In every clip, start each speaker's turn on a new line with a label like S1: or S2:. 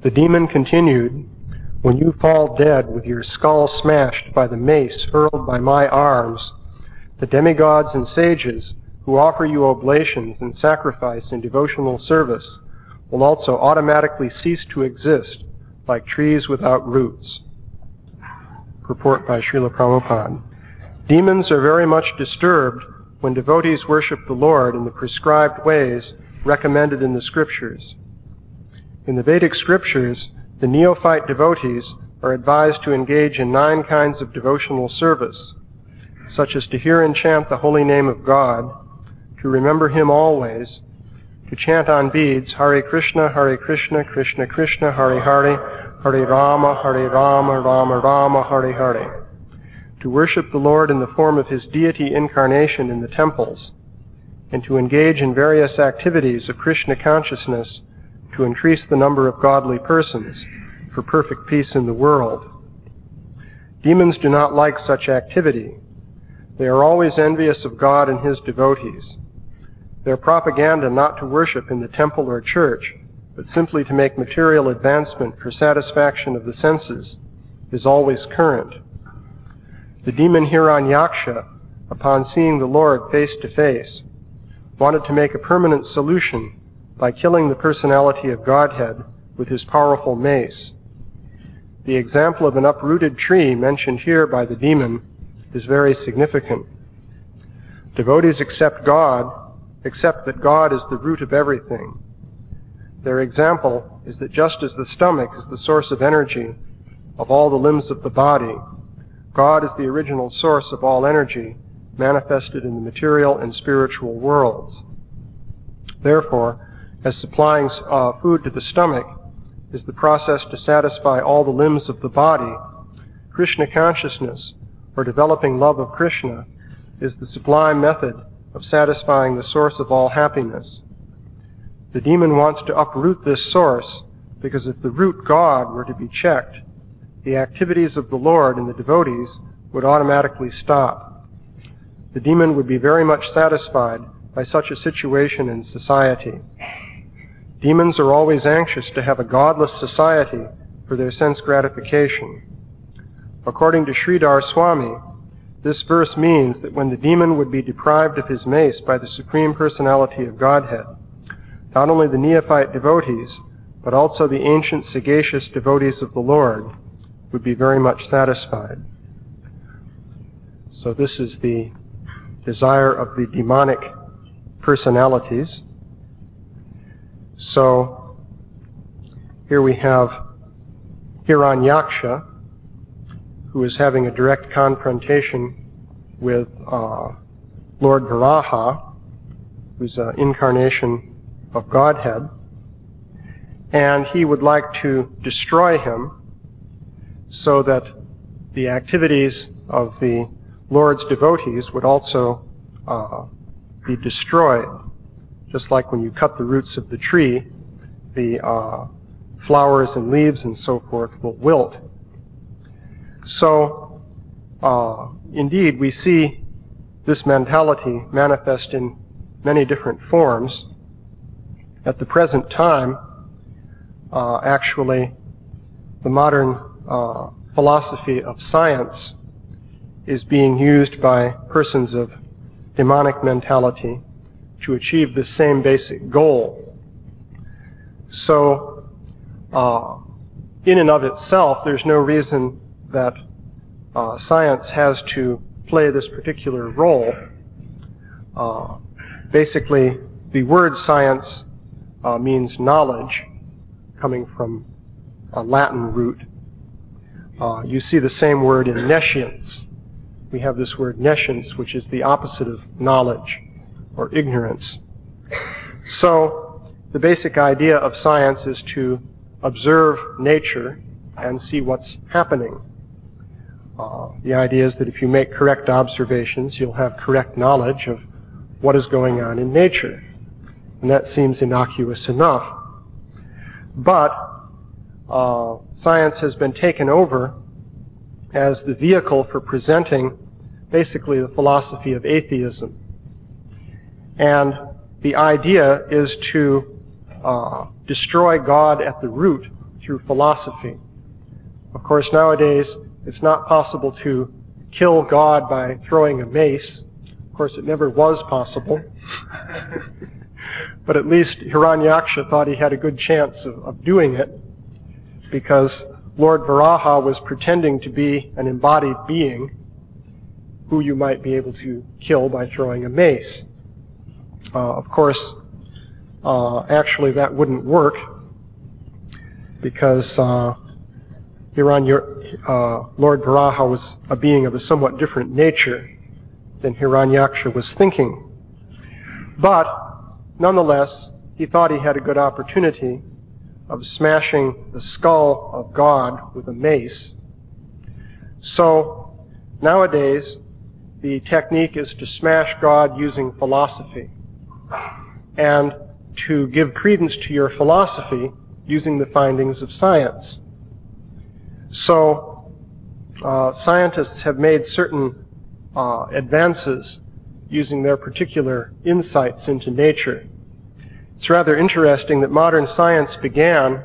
S1: The demon continued, "When you fall dead with your skull smashed by the mace hurled by my arms, the demigods and sages who offer you oblations and sacrifice in devotional service will also automatically cease to exist like trees without roots." Purport by Srila Prabhupada. Demons are very much disturbed when devotees worship the Lord in the prescribed ways recommended in the scriptures. In the Vedic scriptures, the neophyte devotees are advised to engage in 9 kinds of devotional service, such as to hear and chant the holy name of God, to remember Him always, to chant on beads Hare Krishna, Krishna Krishna, Hare Hare, Hare Rama, Rama Rama, Hare Hare, to worship the Lord in the form of His deity incarnation in the temples, and to engage in various activities of Krishna consciousness to increase the number of godly persons for perfect peace in the world. Demons do not like such activity. They are always envious of God and His devotees. Their propaganda not to worship in the temple or church, but simply to make material advancement for satisfaction of the senses, is always current. The demon Hiranyaksha, upon seeing the Lord face to face, wanted to make a permanent solution by killing the personality of Godhead with his powerful mace. The example of an uprooted tree mentioned here by the demon is very significant. Devotees accept that God is the root of everything. Their example is that just as the stomach is the source of energy of all the limbs of the body, God is the original source of all energy manifested in the material and spiritual worlds. Therefore, as supplying food to the stomach is the process to satisfy all the limbs of the body, Krishna consciousness, or developing love of Krishna, is the sublime method of satisfying the source of all happiness. The demon wants to uproot this source because if the root God were to be checked, the activities of the Lord and the devotees would automatically stop. The demon would be very much satisfied by such a situation in society. Demons are always anxious to have a godless society for their sense gratification. According to Sridhar Swami, this verse means that when the demon would be deprived of his mace by the Supreme Personality of Godhead, not only the neophyte devotees, but also the ancient sagacious devotees of the Lord would be very much satisfied. So this is the desire of the demonic personalities. So here we have Hiranyaksha, who is having a direct confrontation with Lord Varaha, who's an incarnation of Godhead, and he would like to destroy him so that the activities of the Lord's devotees would also be destroyed. Just like when you cut the roots of the tree, the flowers and leaves and so forth will wilt. So, indeed, we see this mentality manifest in many different forms. At the present time, actually, the modern philosophy of science is being used by persons of demonic mentality to achieve the same basic goal. So, in and of itself, there's no reason that science has to play this particular role. Basically, the word science means knowledge, coming from a Latin root. You see the same word in nescience. We have this word nescience, which is the opposite of knowledge or ignorance. So, the basic idea of science is to observe nature and see what's happening. The idea is that if you make correct observations, you'll have correct knowledge of what is going on in nature. And that seems innocuous enough. But science has been taken over as the vehicle for presenting basically the philosophy of atheism. And the idea is to destroy God at the root through philosophy. Of course, nowadays, it's not possible to kill God by throwing a mace. Of course, it never was possible. But at least Hiranyaksha thought he had a good chance of doing it, because Lord Varaha was pretending to be an embodied being who you might be able to kill by throwing a mace. Of course, actually that wouldn't work, because Lord Varaha was a being of a somewhat different nature than Hiranyaksha was thinking. But nonetheless, he thought he had a good opportunity of smashing the skull of God with a mace. So nowadays, the technique is to smash God using philosophy, and to give credence to your philosophy using the findings of science. So scientists have made certain advances using their particular insights into nature. It's rather interesting that modern science began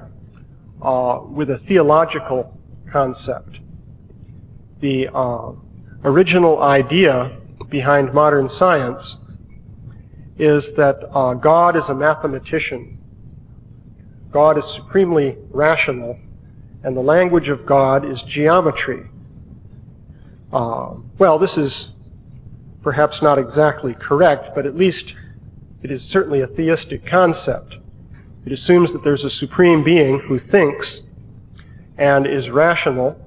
S1: with a theological concept. The original idea behind modern science is that God is a mathematician. God is supremely rational, and the language of God is geometry. Well, this is perhaps not exactly correct, but at least it is certainly a theistic concept. It assumes that there's a supreme being who thinks and is rational,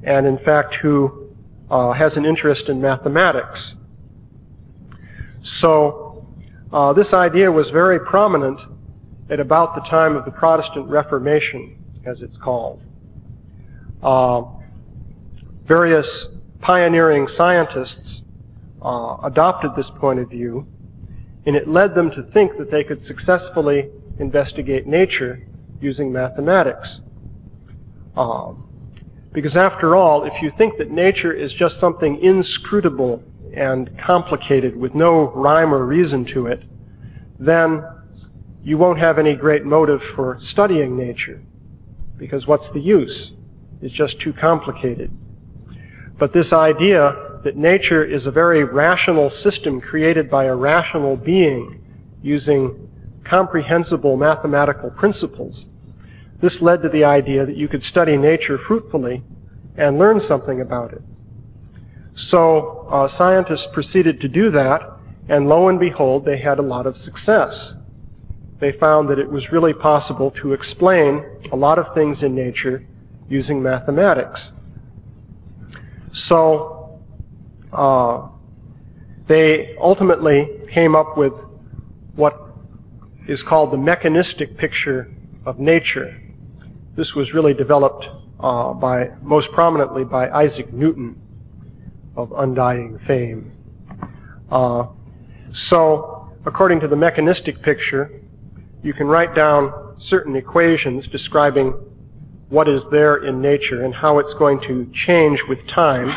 S1: and in fact who has an interest in mathematics. So this idea was very prominent at about the time of the Protestant Reformation, as it's called. Various pioneering scientists adopted this point of view, and it led them to think that they could successfully investigate nature using mathematics. Because after all, if you think that nature is just something inscrutable and complicated with no rhyme or reason to it, then you won't have any great motive for studying nature, because what's the use? It's just too complicated. But this idea that nature is a very rational system created by a rational being using comprehensible mathematical principles, this led to the idea that you could study nature fruitfully and learn something about it. So scientists proceeded to do that, and lo and behold, they had a lot of success. They found that it was really possible to explain a lot of things in nature using mathematics. So they ultimately came up with what is called the mechanistic picture of nature. This was really developed most prominently by Isaac Newton of undying fame. So according to the mechanistic picture, you can write down certain equations describing what is there in nature and how it's going to change with time.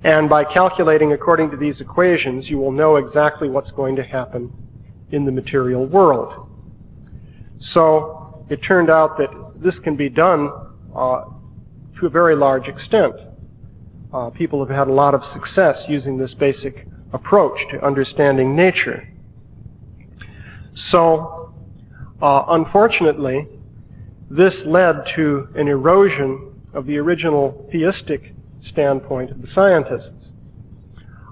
S1: And by calculating according to these equations, you will know exactly what's going to happen in the material world. So it turned out that this can be done to a very large extent. People have had a lot of success using this basic approach to understanding nature. So, unfortunately, this led to an erosion of the original theistic standpoint of the scientists.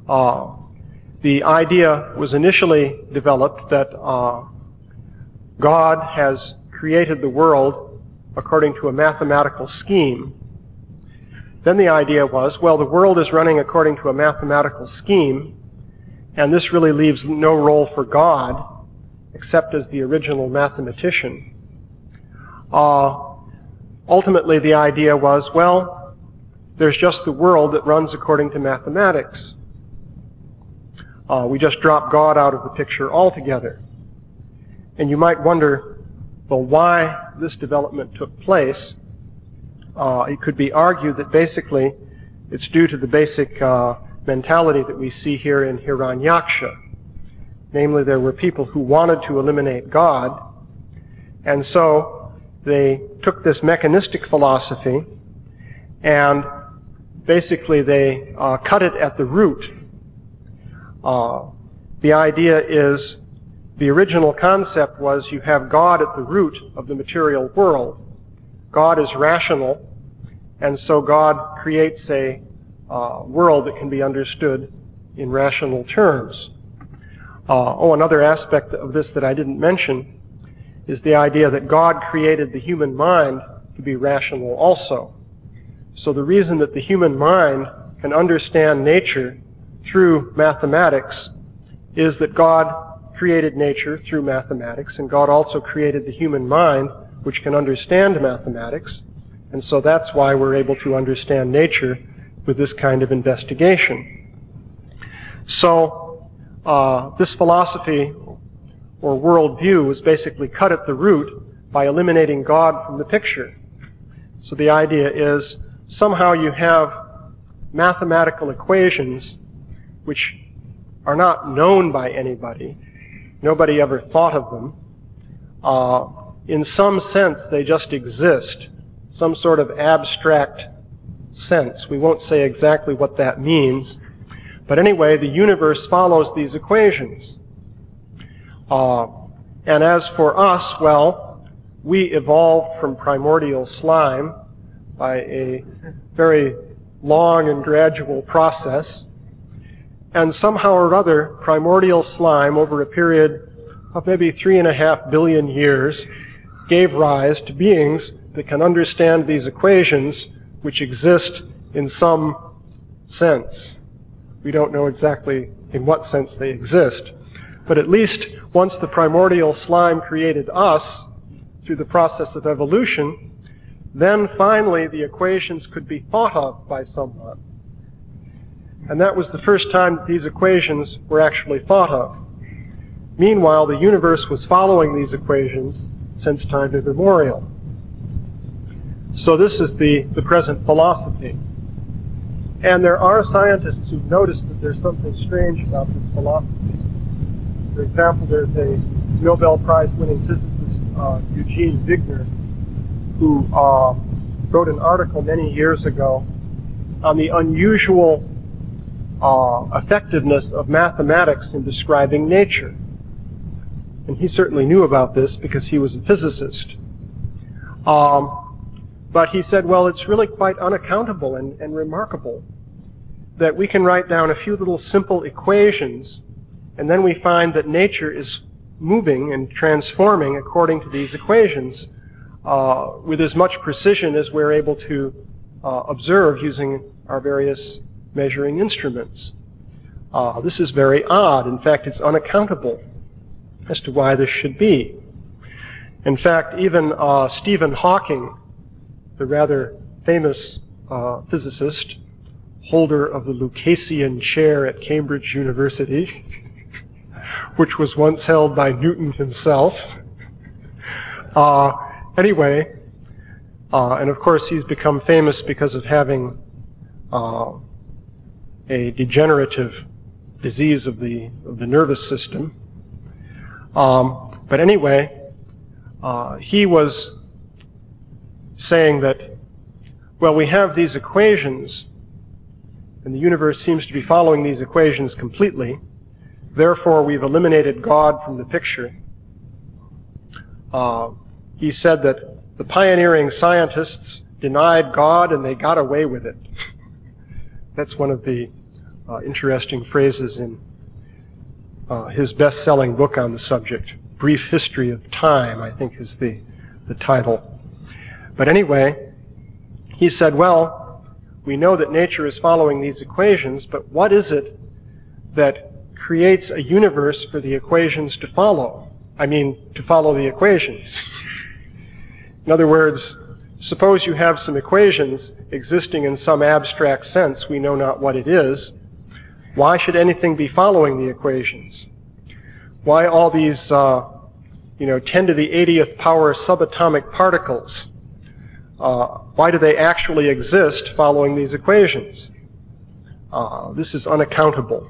S1: The idea was initially developed that God has created the world according to a mathematical scheme. Then the idea was, well, the world is running according to a mathematical scheme, and this really leaves no role for God except as the original mathematician. Ultimately, the idea was, well, there's just the world that runs according to mathematics. We just drop God out of the picture altogether. And you might wonder, well, why this development took place. It could be argued that basically it's due to the basic mentality that we see here in Hiranyaksha. Namely, there were people who wanted to eliminate God, and so they took this mechanistic philosophy and basically they cut it at the root. The idea is, the original concept was you have God at the root of the material world. God is rational, and so God creates a world that can be understood in rational terms. Another aspect of this that I didn't mention is the idea that God created the human mind to be rational also. So the reason that the human mind can understand nature through mathematics is that God created nature through mathematics, and God also created the human mind, which can understand mathematics, and so that's why we're able to understand nature with this kind of investigation. So this philosophy or worldview was basically cut at the root by eliminating God from the picture. So the idea is, somehow you have mathematical equations which are not known by anybody. Nobody ever thought of them. In some sense, they just exist, some sort of abstract sense. We won't say exactly what that means. But anyway, the universe follows these equations. And as for us, well, we evolved from primordial slime by a very long and gradual process. And somehow or other, primordial slime, over a period of maybe 3.5 billion years, gave rise to beings that can understand these equations, which exist in some sense. We don't know exactly in what sense they exist. But at least once the primordial slime created us, through the process of evolution, then finally the equations could be thought of by someone. And that was the first time that these equations were actually thought of. Meanwhile, the universe was following these equations since time immemorial. So this is the present philosophy. And there are scientists who've noticed that there's something strange about this philosophy. For example, there's a Nobel Prize-winning physicist, Eugene Wigner, who wrote an article many years ago on the unusual effectiveness of mathematics in describing nature. And he certainly knew about this because he was a physicist. But he said, well, it's really quite unaccountable and remarkable that we can write down a few little simple equations, and then we find that nature is moving and transforming according to these equations with as much precision as we're able to observe using our various measuring instruments. This is very odd. In fact, it's unaccountable as to why this should be. In fact, even Stephen Hawking, the rather famous physicist, holder of the Lucasian chair at Cambridge University, which was once held by Newton himself. Anyway, and of course he's become famous because of having a degenerative disease of the nervous system. But anyway, he was saying that, well, we have these equations, and the universe seems to be following these equations completely. Therefore, we've eliminated God from the picture. He said that the pioneering scientists denied God and they got away with it. That's one of the interesting phrases in his best-selling book on the subject. Brief History of Time, I think, is the title. But anyway, he said, well, we know that nature is following these equations, but what is it that creates a universe for the equations to follow? I mean, to follow the equations. In other words, suppose you have some equations existing in some abstract sense, we know not what it is. Why should anything be following the equations? Why all these, 10 to the 80th power subatomic particles? Why do they actually exist following these equations? This is unaccountable.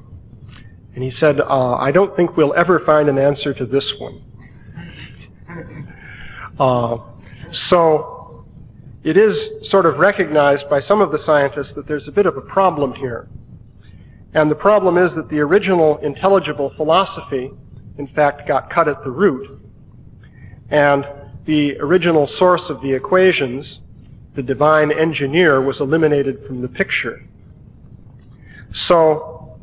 S1: And he said, I don't think we'll ever find an answer to this one. So it is sort of recognized by some of the scientists that there's a bit of a problem here. And the problem is that the original intelligible philosophy, in fact, got cut at the root. And the original source of the equations, the divine engineer, was eliminated from the picture. So,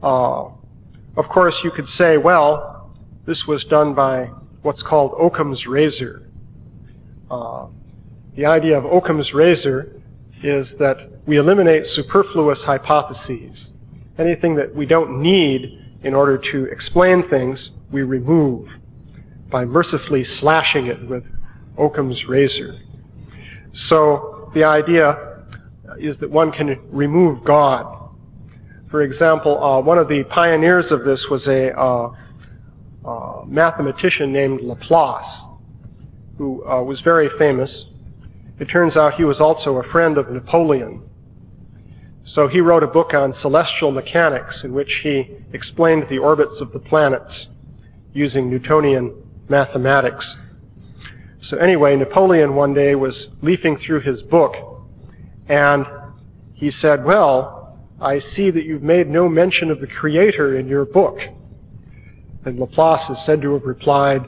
S1: of course, you could say, well, this was done by what's called Occam's razor. The idea of Occam's razor is that we eliminate superfluous hypotheses. Anything that we don't need in order to explain things, we remove by mercifully slashing it with Occam's razor. So the idea is that one can remove God. For example, one of the pioneers of this was a mathematician named Laplace, who was very famous. It turns out he was also a friend of Napoleon. So he wrote a book on celestial mechanics in which he explained the orbits of the planets using Newtonian mathematics. So anyway, Napoleon one day was leafing through his book, and he said, well, I see that you've made no mention of the Creator in your book. And Laplace is said to have replied,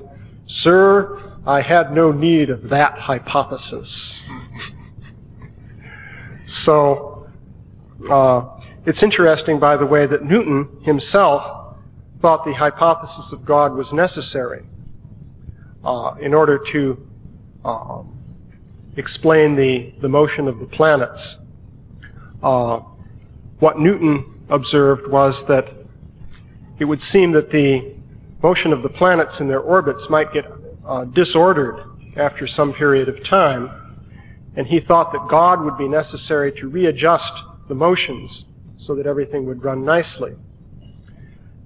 S1: Sir, I had no need of that hypothesis. So, it's interesting, by the way, that Newton himself thought the hypothesis of God was necessary in order to explain the motion of the planets. What Newton observed was that it would seem that the motion of the planets in their orbits might get disordered after some period of time, and he thought that God would be necessary to readjust the motions so that everything would run nicely.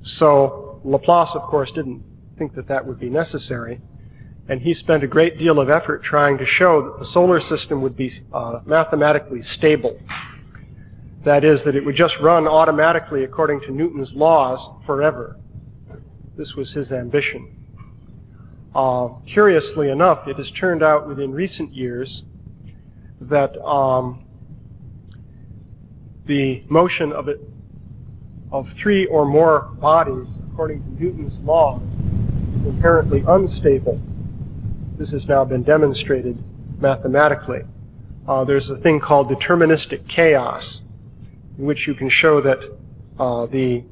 S1: So Laplace, of course, didn't think that that would be necessary, and he spent a great deal of effort trying to show that the solar system would be mathematically stable. That is, that it would just run automatically according to Newton's laws forever. This was his ambition. Curiously enough, it has turned out within recent years that the motion of three or more bodies, according to Newton's law, is inherently unstable. This has now been demonstrated mathematically. There's a thing called deterministic chaos, in which you can show that the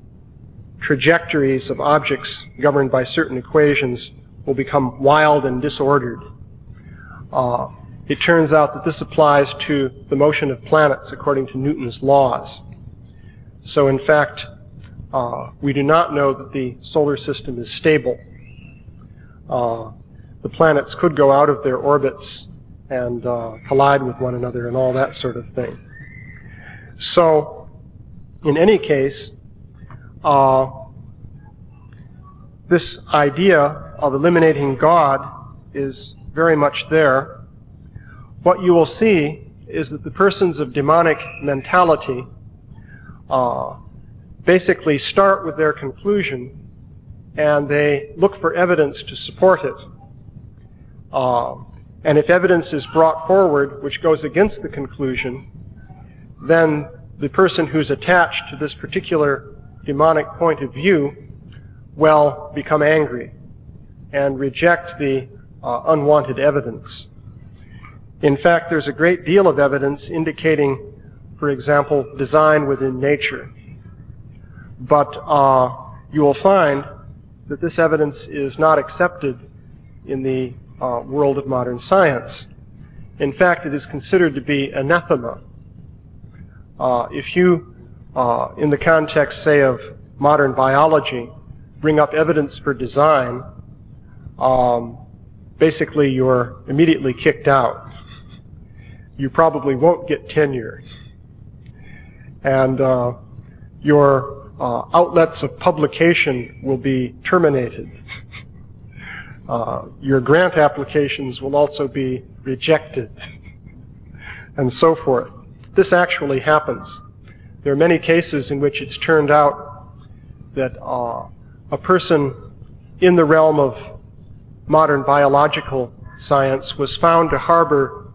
S1: trajectories of objects governed by certain equations will become wild and disordered. It turns out that this applies to the motion of planets according to Newton's laws. So in fact, we do not know that the solar system is stable. The planets could go out of their orbits and collide with one another and all that sort of thing. So, in any case, this idea of eliminating God is very much there. What you will see is that the persons of demonic mentality basically start with their conclusion and they look for evidence to support it. And if evidence is brought forward which goes against the conclusion, then the person who's attached to this particular demonic point of view will become angry and reject the unwanted evidence. In fact, there's a great deal of evidence indicating, for example, design within nature. But you will find that this evidence is not accepted in the world of modern science. In fact, it is considered to be anathema. If you, in the context, say, of modern biology, bring up evidence for design, basically you're immediately kicked out. You probably won't get tenure. And your outlets of publication will be terminated. Your grant applications will also be rejected, and so forth. This actually happens. There are many cases in which it's turned out that a person in the realm of modern biological science was found to harbor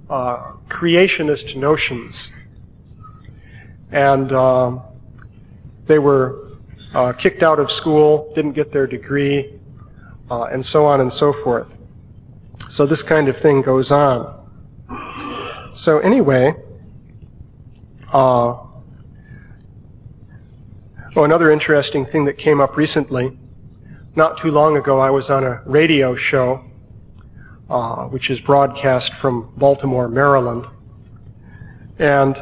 S1: creationist notions. And they were kicked out of school, didn't get their degree, and so on and so forth. So this kind of thing goes on. So anyway, another interesting thing that came up recently, not too long ago I was on a radio show, which is broadcast from Baltimore, Maryland. And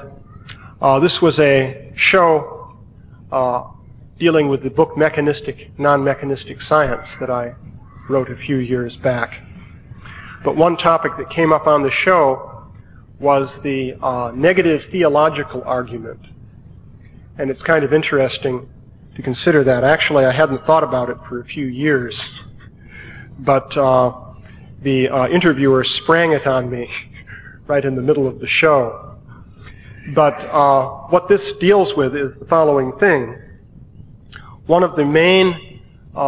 S1: this was a show dealing with the book Mechanistic, Non-Mechanistic Science that I wrote a few years back. But one topic that came up on the show was the negative theological argument. And it's kind of interesting to consider that. Actually, I hadn't thought about it for a few years. But the interviewer sprang it on me right in the middle of the show. But what this deals with is the following thing. One of the main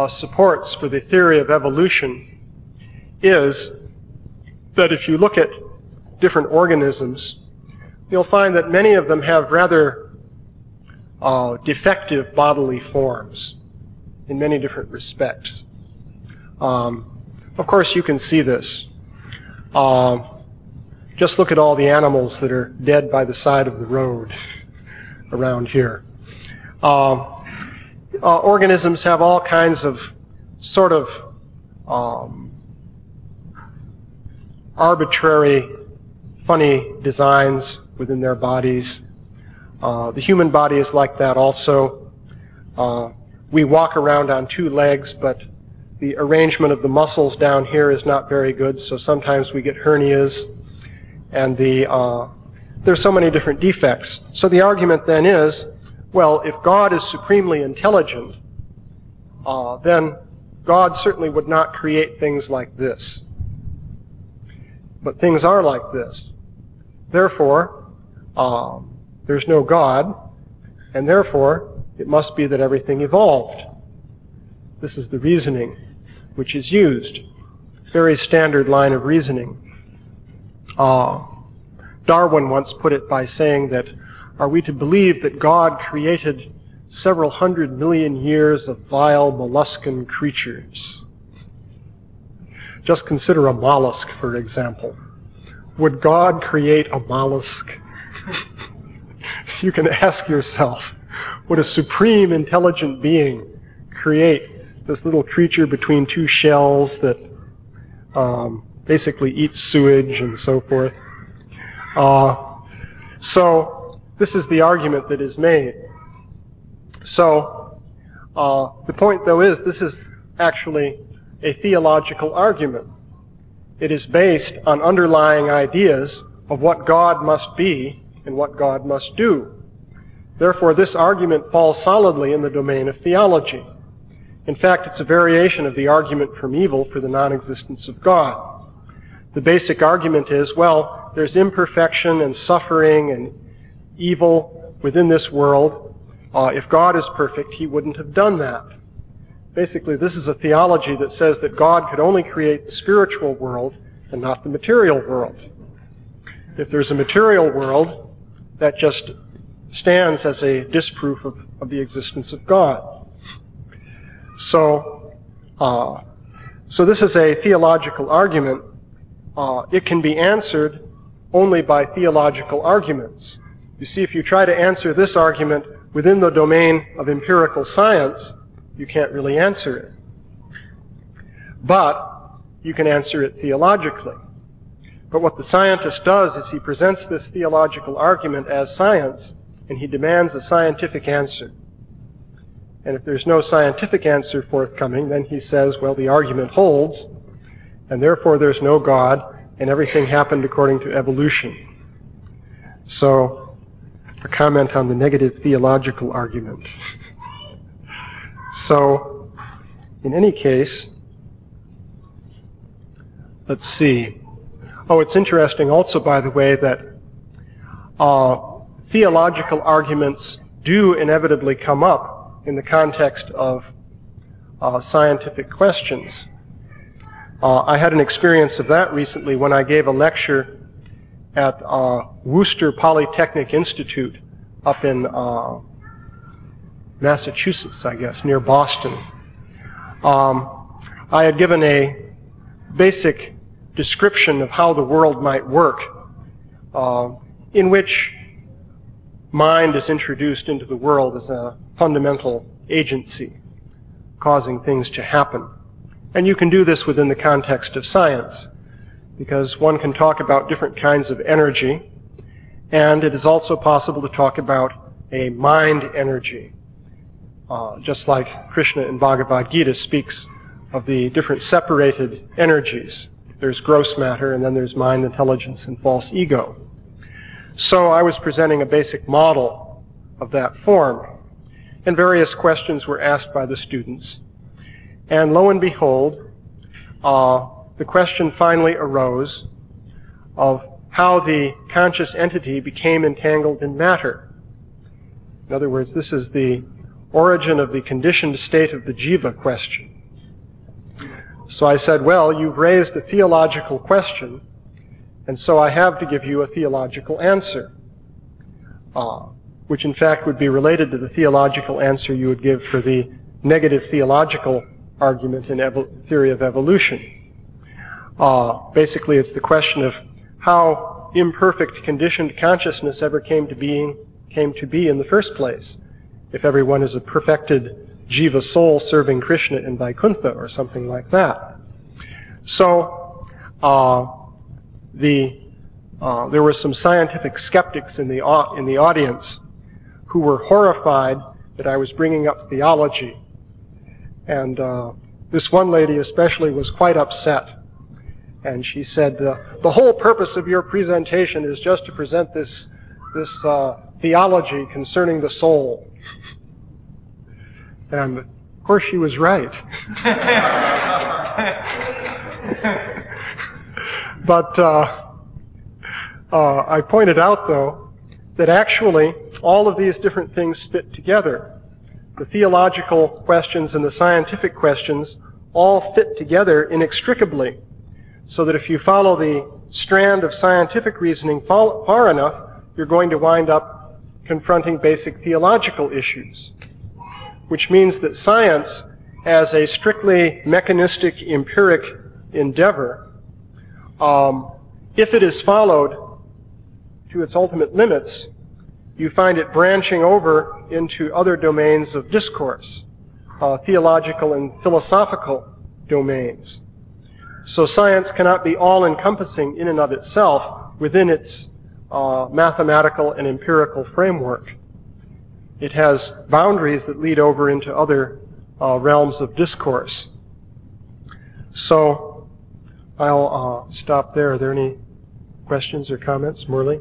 S1: supports for the theory of evolution is that if you look at different organisms, you'll find that many of them have rather defective bodily forms in many different respects. Of course, you can see this. Just look at all the animals that are dead by the side of the road around here. Organisms have all kinds of sort of arbitrary, funny designs within their bodies. The human body is like that also. We walk around on two legs, but the arrangement of the muscles down here is not very good, so sometimes we get hernias, and there's so many different defects. So the argument then is, well, if God is supremely intelligent, then God certainly would not create things like this. But things are like this. Therefore, there's no God, and therefore it must be that everything evolved. This is the reasoning which is used. Very standard line of reasoning. Darwin once put it by saying that, are we to believe that God created several 100 million years of vile molluscan creatures? Just consider a mollusk, for example. Would God create a mollusk? You can ask yourself, would a supreme intelligent being create this little creature between two shells that basically eats sewage and so forth? So this is the argument that is made. So the point, though, is this is actually a theological argument. It is based on underlying ideas of what God must be and what God must do. Therefore, this argument falls solidly in the domain of theology. In fact, it's a variation of the argument from evil for the non-existence of God. The basic argument is, well, there's imperfection and suffering and evil within this world. If God is perfect, He wouldn't have done that. Basically, this is a theology that says that God could only create the spiritual world and not the material world. If there's a material world, that just stands as a disproof of the existence of God. So this is a theological argument. It can be answered only by theological arguments. You see, if you try to answer this argument within the domain of empirical science, you can't really answer it. But you can answer it theologically. But what the scientist does is he presents this theological argument as science, and he demands a scientific answer. And if there's no scientific answer forthcoming, then he says, well, the argument holds, and therefore there's no God, and everything happened according to evolution. So, a comment on the negative theological argument. So, in any case, let's see. Oh, it's interesting also, by the way, that theological arguments do inevitably come up in the context of scientific questions. I had an experience of that recently when I gave a lecture at Worcester Polytechnic Institute up in Massachusetts, I guess, near Boston. I had given a basic description of how the world might work, in which mind is introduced into the world as a fundamental agency, causing things to happen. And you can do this within the context of science, because one can talk about different kinds of energy, and it is also possible to talk about a mind energy, just like Krishna in Bhagavad Gita speaks of the different separated energies. There's gross matter, and then there's mind, intelligence, and false ego. So I was presenting a basic model of that form, and various questions were asked by the students. And lo and behold, the question finally arose of how the conscious entity became entangled in matter. In other words, this is the origin of the conditioned state of the jiva question. So I said, well, you've raised a theological question, and so I have to give you a theological answer, which in fact would be related to the theological answer you would give for the negative theological argument in theory of evolution. Basically, it's the question of how imperfect conditioned consciousness ever came to be in the first place, if everyone is a perfected jiva soul serving Krishna in Vaikuntha or something like that. So there were some scientific skeptics in the audience who were horrified that I was bringing up theology. And this one lady especially was quite upset. And she said, the whole purpose of your presentation is just to present this theology concerning the soul. And of course she was right. But I pointed out, though, that actually all of these different things fit together. The theological questions and the scientific questions all fit together inextricably, so that if you follow the strand of scientific reasoning far enough, you're going to wind up confronting basic theological issues, which means that science, as a strictly mechanistic, empiric endeavor, if it is followed to its ultimate limits, you find it branching over into other domains of discourse, theological and philosophical domains. So science cannot be all-encompassing in and of itself within its mathematical and empirical framework. It has boundaries that lead over into other realms of discourse. So I'll stop there. Are there any questions or comments, Murli?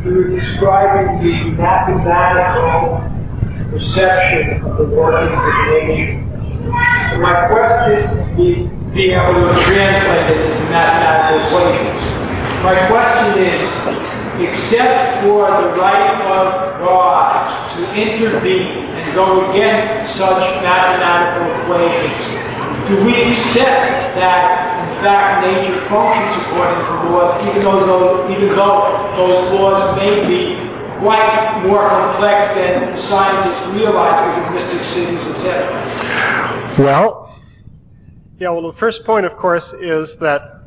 S2: You were describing the mathematical perception of the working of nature. So my question is being able to translate it into mathematical equations. My question is, except for the right of God to intervene and go against such mathematical equations, do we accept that, in fact, nature functions according to laws, even though those laws may be quite more complex than scientists realize because of mystic cities, etc.?
S1: Well, the first point, of course, is that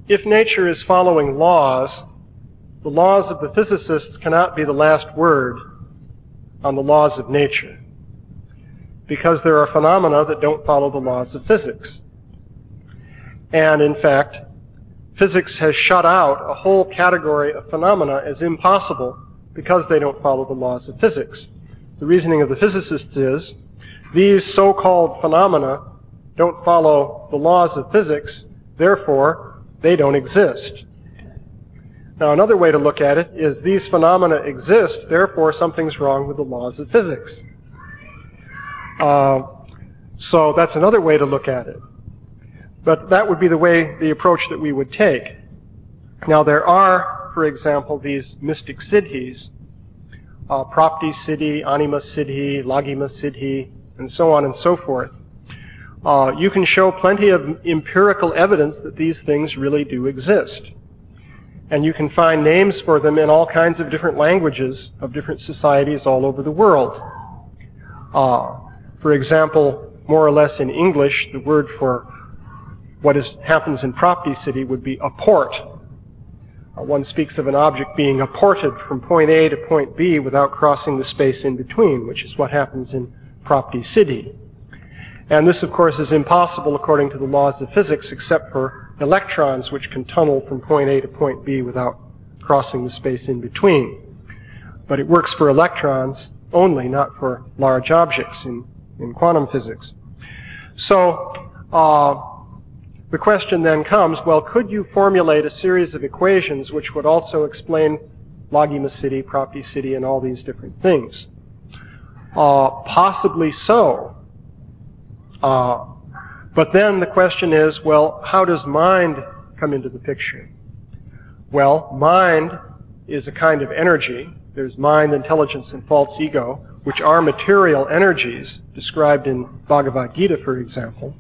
S1: if nature is following laws, the laws of the physicists cannot be the last word on the laws of nature, because there are phenomena that don't follow the laws of physics. And in fact, physics has shut out a whole category of phenomena as impossible because they don't follow the laws of physics. The reasoning of the physicists is, these so-called phenomena don't follow the laws of physics, therefore they don't exist. Now, another way to look at it is, these phenomena exist, therefore something's wrong with the laws of physics. So that's another way to look at it. But that would be the approach that we would take. Now, there are, for example, these mystic siddhis, Prapti Siddhi, Anima Siddhi, Lagima Siddhi, and so on and so forth, you can show plenty of empirical evidence that these things really do exist. And you can find names for them in all kinds of different languages of different societies all over the world. For example, more or less in English, the word for what happens in Property City would be apport. One speaks of an object being apported from point A to point B without crossing the space in between, which is what happens in Property City. And this, of course, is impossible according to the laws of physics, except for electrons, which can tunnel from point A to point B without crossing the space in between. But it works for electrons only, not for large objects in quantum physics. So the question then comes, well, could you formulate a series of equations which would also explain Lagima City, Property City, and all these different things? Possibly so. But then the question is, well, how does mind come into the picture? Well, mind is a kind of energy. There's mind, intelligence, and false ego, which are material energies, described in Bhagavad Gita, for example.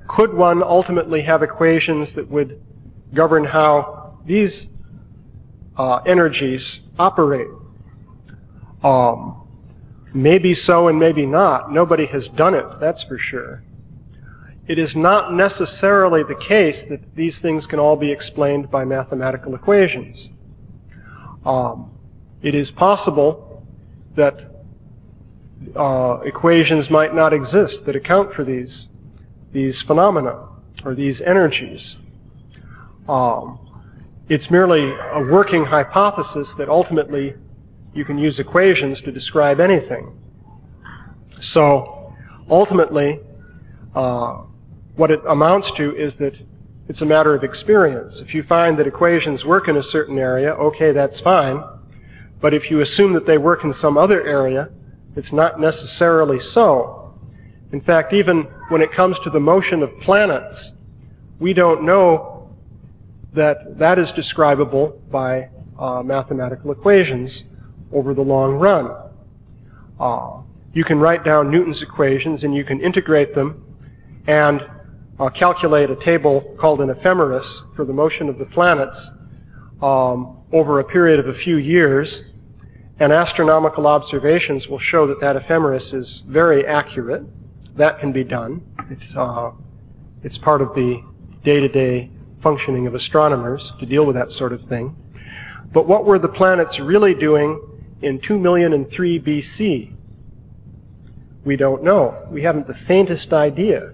S1: Could one ultimately have equations that would govern how these energies operate? Maybe so and maybe not. Nobody has done it, that's for sure. It is not necessarily the case that these things can all be explained by mathematical equations. It is possible that equations might not exist that account for these phenomena or these energies. It's merely a working hypothesis that ultimately you can use equations to describe anything. So ultimately, what it amounts to is that it's a matter of experience. If you find that equations work in a certain area, okay, that's fine. But if you assume that they work in some other area, it's not necessarily so. In fact, even when it comes to the motion of planets, we don't know that that is describable by mathematical equations over the long run. You can write down Newton's equations and you can integrate them and calculate a table called an ephemeris for the motion of the planets over a period of a few years, and astronomical observations will show that that ephemeris is very accurate. That can be done. It's part of the day-to-day functioning of astronomers to deal with that sort of thing. But what were the planets really doing in 2003 BC? We don't know. We haven't the faintest idea.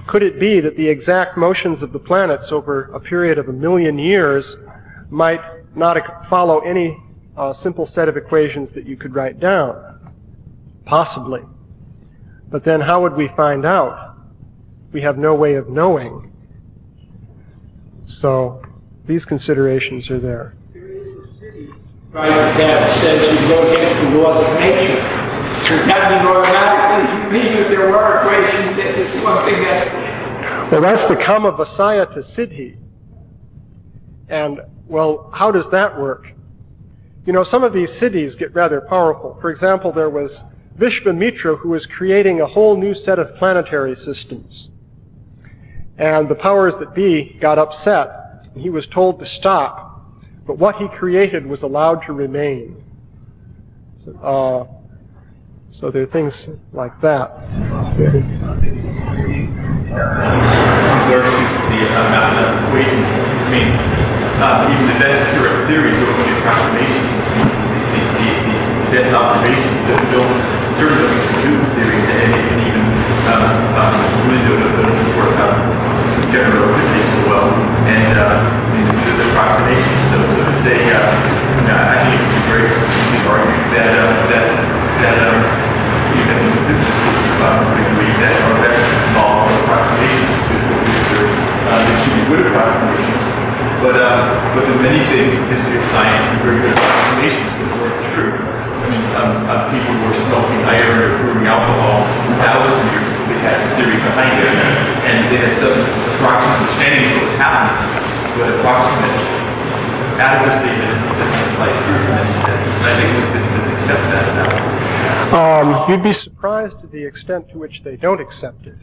S1: Could it be that the exact motions of the planets over a period of 1 million years might not follow any simple set of equations that you could write down? Possibly. But then how would we find out? We have no way of knowing. So these considerations are there.
S2: There is a city, right, that says you go against the laws of nature. Does that mean automatically, even if there were equations, that is one thing that...
S1: Well, that's the Kama Vasaya to Siddhi. And, well, how does that work? You know, some of these siddhis get rather powerful. For example, there was Vishvamitra, who was creating a whole new set of planetary systems. And the powers that be got upset. He was told to stop. But what he created was allowed to remain. So there are things like that.
S3: There seems to be a amount of equations. I mean, even the best theories don't get approximations. The best observations don't certainly do theories, and it can even really don't support general relativity so well. And the approximations. So to say, I think it would be very interesting argument that you can agree that our best small approximations to there should be good approximations. But in many things, the history of science, very good approximations that weren't true. I mean, people were smoking iron or brewing alcohol for thousands of years before they had a theory behind it, and they had some approximate understanding of what was happening, but approximate adequacy and like truth in any sense. And I think physicists accept that now.
S1: You'd be surprised to the extent to which they don't accept it.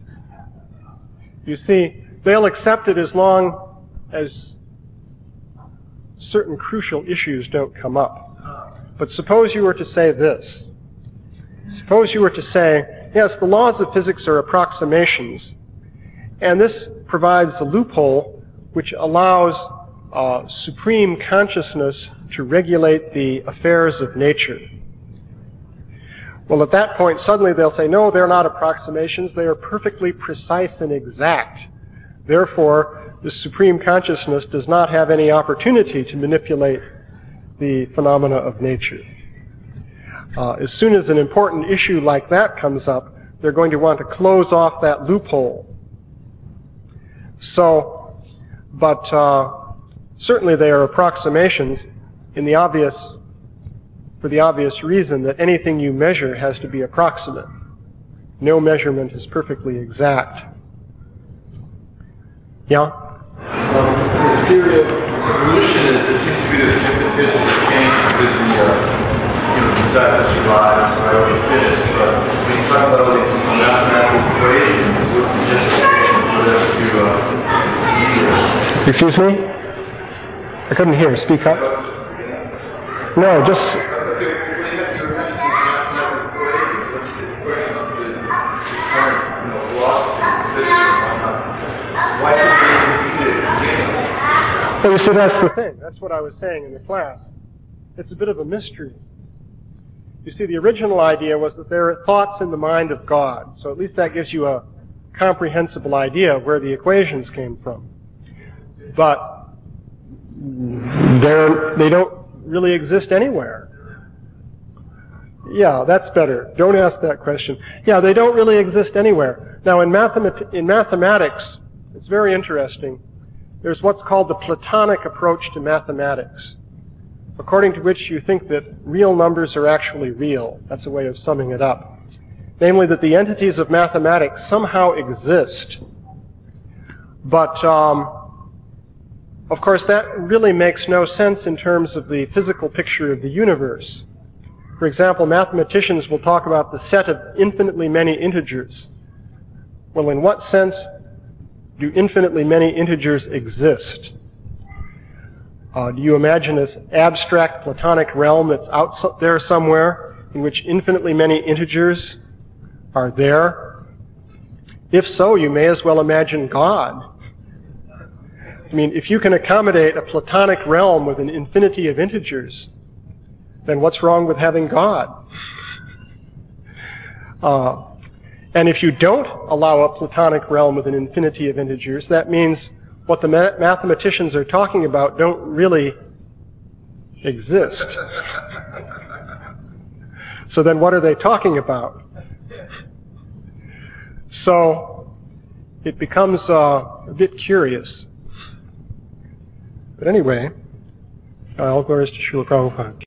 S1: You see, they'll accept it as long as certain crucial issues don't come up. But suppose you were to say this. Suppose you were to say, yes, the laws of physics are approximations, and this provides a loophole which allows supreme consciousness to regulate the affairs of nature. Well, at that point, suddenly they'll say, no, they're not approximations, they are perfectly precise and exact. Therefore, the supreme consciousness does not have any opportunity to manipulate the phenomena of nature. As soon as an important issue like that comes up, they're going to want to close off that loophole. So, but certainly they are approximations in the obvious, for the obvious reason that anything you measure has to be approximate. No measurement is perfectly exact. Yeah?
S4: The theory of evolution, there seems to be this impetus of change because the desire to survive, survival of the fittest, but when you talk about all these mathematical equations, what's the justification for them to
S1: Excuse me? I couldn't hear. Speak up. No, just... Well, you see, that's the thing. That's what I was saying in the class. It's a bit of a mystery. You see, the original idea was that there are thoughts in the mind of God. So at least that gives you a comprehensible idea of where the equations came from. But they don't really exist anywhere. Yeah, that's better. Don't ask that question. Yeah, they don't really exist anywhere. Now, in mathematics, it's very interesting. There's what's called the Platonic approach to mathematics, according to which you think that real numbers are actually real. That's a way of summing it up. Namely, that the entities of mathematics somehow exist. But, of course, that really makes no sense in terms of the physical picture of the universe. For example, mathematicians will talk about the set of infinitely many integers. Well, in what sense do infinitely many integers exist? Do you imagine this abstract Platonic realm that's out there somewhere in which infinitely many integers are there? If so, you may as well imagine God. I mean, if you can accommodate a Platonic realm with an infinity of integers, then what's wrong with having God? And if you don't allow a Platonic realm with an infinity of integers, that means what the mathematicians are talking about don't really exist. So then what are they talking about? So it becomes a bit curious. But anyway, all glories to Srila Prabhupada.